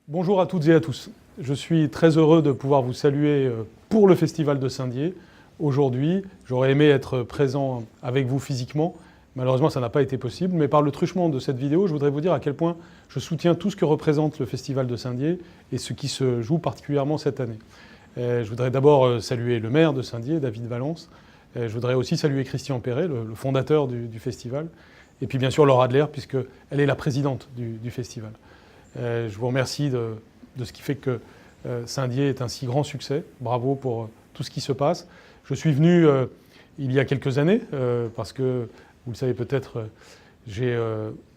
Bonjour à toutes et à tous. Je suis très heureux de pouvoir vous saluer pour le Festival de Saint-Dié. Aujourd'hui, j'aurais aimé être présent avec vous physiquement. Malheureusement, ça n'a pas été possible. Mais par le truchement de cette vidéo, je voudrais vous dire à quel point je soutiens tout ce que représente le Festival de Saint-Dié et ce qui se joue particulièrement cette année. Je voudrais d'abord saluer le maire de Saint-Dié, David Valence. Je voudrais aussi saluer Christian Perret, le fondateur du festival. Et puis bien sûr Laura Adler, puisqu'elle est la présidente du festival. Je vous remercie de ce qui fait que Saint-Dié est un si grand succès. Bravo pour tout ce qui se passe. Je suis venu il y a quelques années, parce que, vous le savez peut-être, j'ai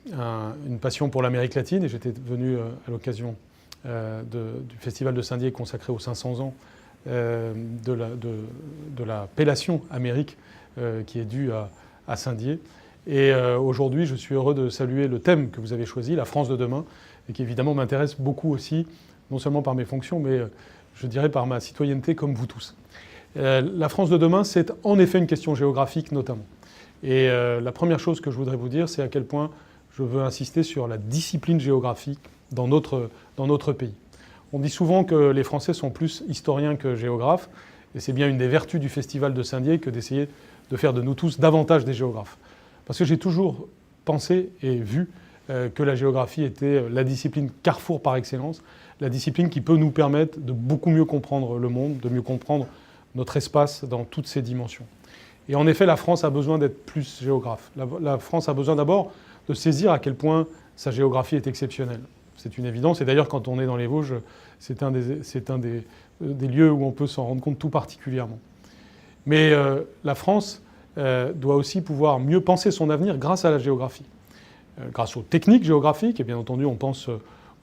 une passion pour l'Amérique latine et j'étais venu à l'occasion du Festival de Saint-Dié consacré aux 500 ans de l'appellation Amérique qui est due à Saint-Dié. Et aujourd'hui, je suis heureux de saluer le thème que vous avez choisi, la France de demain, et qui évidemment m'intéresse beaucoup aussi, non seulement par mes fonctions, mais je dirais par ma citoyenneté comme vous tous. La France de demain, c'est en effet une question géographique notamment. Et la première chose que je voudrais vous dire, c'est à quel point je veux insister sur la discipline géographique dans notre pays. On dit souvent que les Français sont plus historiens que géographes, et c'est bien une des vertus du Festival de Saint-Dié que d'essayer de faire de nous tous davantage des géographes. Parce que j'ai toujours pensé et vu que la géographie était la discipline carrefour par excellence, la discipline qui peut nous permettre de beaucoup mieux comprendre le monde, de mieux comprendre notre espace dans toutes ses dimensions. Et en effet, la France a besoin d'être plus géographe. La France a besoin d'abord de saisir à quel point sa géographie est exceptionnelle. C'est une évidence. Et d'ailleurs, quand on est dans les Vosges, c'est un des lieux où on peut s'en rendre compte tout particulièrement. Mais la France doit aussi pouvoir mieux penser son avenir grâce à la géographie. Grâce aux techniques géographiques, et bien entendu, on pense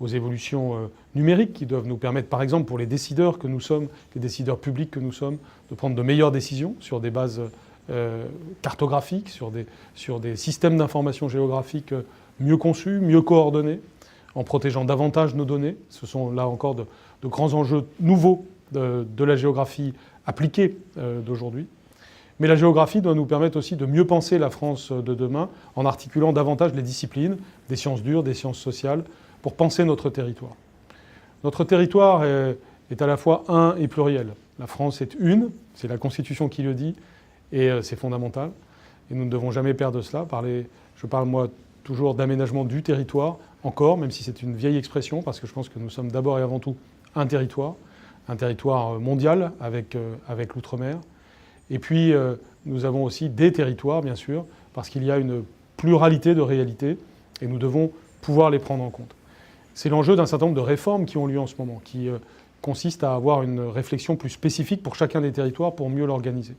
aux évolutions numériques qui doivent nous permettre, par exemple, pour les décideurs que nous sommes, les décideurs publics que nous sommes, de prendre de meilleures décisions sur des bases cartographiques, sur des systèmes d'information géographique mieux conçus, mieux coordonnés, en protégeant davantage nos données. Ce sont là encore de grands enjeux nouveaux de la géographie appliquée d'aujourd'hui. Mais la géographie doit nous permettre aussi de mieux penser la France de demain en articulant davantage les disciplines, des sciences dures, des sciences sociales, pour penser notre territoire. Notre territoire est à la fois un et pluriel. La France est une, c'est la Constitution qui le dit, et c'est fondamental. Et nous ne devons jamais perdre cela. Je parle moi toujours d'aménagement du territoire, encore, même si c'est une vieille expression, parce que je pense que nous sommes d'abord et avant tout un territoire mondial avec l'outre-mer. Et puis, nous avons aussi des territoires, bien sûr, parce qu'il y a une pluralité de réalités et nous devons pouvoir les prendre en compte. C'est l'enjeu d'un certain nombre de réformes qui ont lieu en ce moment, qui consistent à avoir une réflexion plus spécifique pour chacun des territoires pour mieux l'organiser.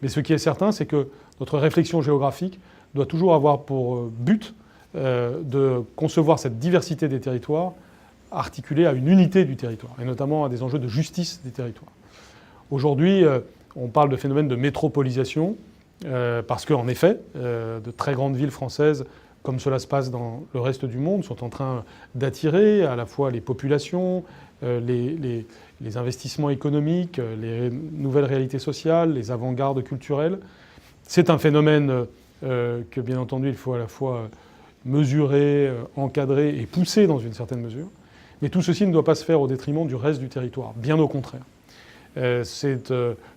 Mais ce qui est certain, c'est que notre réflexion géographique doit toujours avoir pour but de concevoir cette diversité des territoires articulée à une unité du territoire, et notamment à des enjeux de justice des territoires. Aujourd'hui, on parle de phénomène de métropolisation, parce qu'en effet, de très grandes villes françaises, comme cela se passe dans le reste du monde, sont en train d'attirer à la fois les populations, les investissements économiques, les nouvelles réalités sociales, les avant-gardes culturelles. C'est un phénomène que, bien entendu, il faut à la fois mesurer, encadrer et pousser dans une certaine mesure. Mais tout ceci ne doit pas se faire au détriment du reste du territoire, bien au contraire. C'est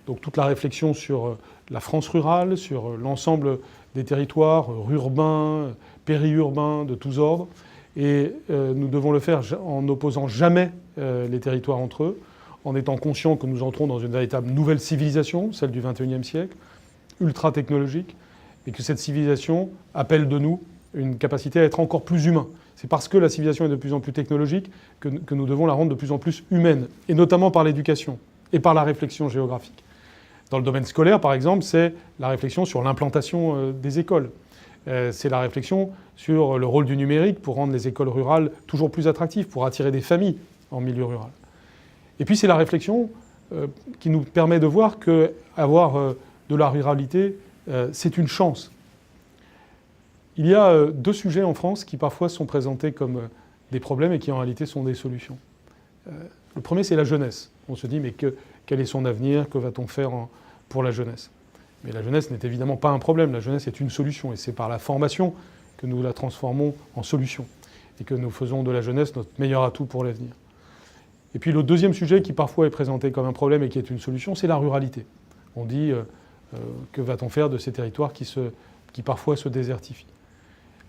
donc toute la réflexion sur la France rurale, sur l'ensemble des territoires urbains, périurbains, de tous ordres. Et nous devons le faire en n'opposant jamais les territoires entre eux, en étant conscients que nous entrons dans une véritable nouvelle civilisation, celle du XXIe siècle, ultra-technologique, et que cette civilisation appelle de nous une capacité à être encore plus humain. C'est parce que la civilisation est de plus en plus technologique que nous devons la rendre de plus en plus humaine, et notamment par l'éducation et par la réflexion géographique. Dans le domaine scolaire, par exemple, c'est la réflexion sur l'implantation des écoles. C'est la réflexion sur le rôle du numérique pour rendre les écoles rurales toujours plus attractives, pour attirer des familles en milieu rural. Et puis c'est la réflexion qui nous permet de voir qu'avoir de la ruralité, c'est une chance. Il y a deux sujets en France qui parfois sont présentés comme des problèmes et qui en réalité sont des solutions. Le premier, c'est la jeunesse. On se dit, mais quel est son avenir? Que va-t-on faire pour la jeunesse? Mais la jeunesse n'est évidemment pas un problème. La jeunesse est une solution. Et c'est par la formation que nous la transformons en solution. et que nous faisons de la jeunesse notre meilleur atout pour l'avenir. Et puis le deuxième sujet qui parfois est présenté comme un problème et qui est une solution, c'est la ruralité. On dit que va-t-on faire de ces territoires qui parfois se désertifient?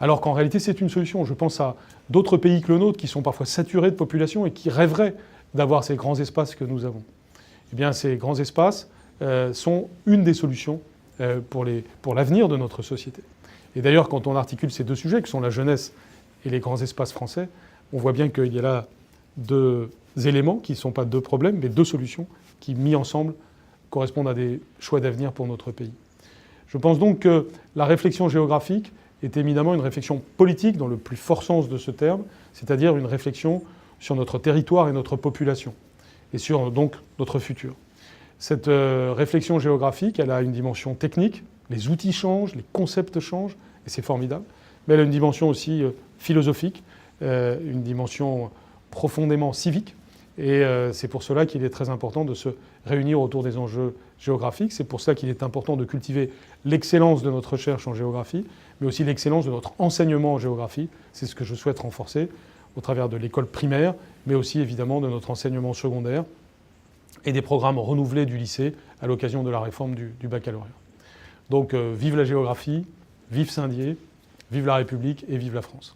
Alors qu'en réalité c'est une solution. Je pense à d'autres pays que le nôtre qui sont parfois saturés de population et qui rêveraient d'avoir ces grands espaces que nous avons. Eh bien ces grands espaces sont une des solutions pour l'avenir de notre société. Et d'ailleurs quand on articule ces deux sujets, que sont la jeunesse et les grands espaces français, on voit bien qu'il y a là deux éléments qui ne sont pas deux problèmes, mais deux solutions qui, mis ensemble, correspondent à des choix d'avenir pour notre pays. Je pense donc que la réflexion géographique est éminemment une réflexion politique dans le plus fort sens de ce terme, c'est-à-dire une réflexion sur notre territoire et notre population, et sur donc notre futur. Cette réflexion géographique, elle a une dimension technique, les outils changent, les concepts changent, et c'est formidable, mais elle a une dimension aussi philosophique, une dimension profondément civique. Et c'est pour cela qu'il est très important de se réunir autour des enjeux géographiques. C'est pour ça qu'il est important de cultiver l'excellence de notre recherche en géographie, mais aussi l'excellence de notre enseignement en géographie. C'est ce que je souhaite renforcer au travers de l'école primaire, mais aussi évidemment de notre enseignement secondaire et des programmes renouvelés du lycée à l'occasion de la réforme du baccalauréat. Donc vive la géographie, vive Saint-Dié, vive la République et vive la France.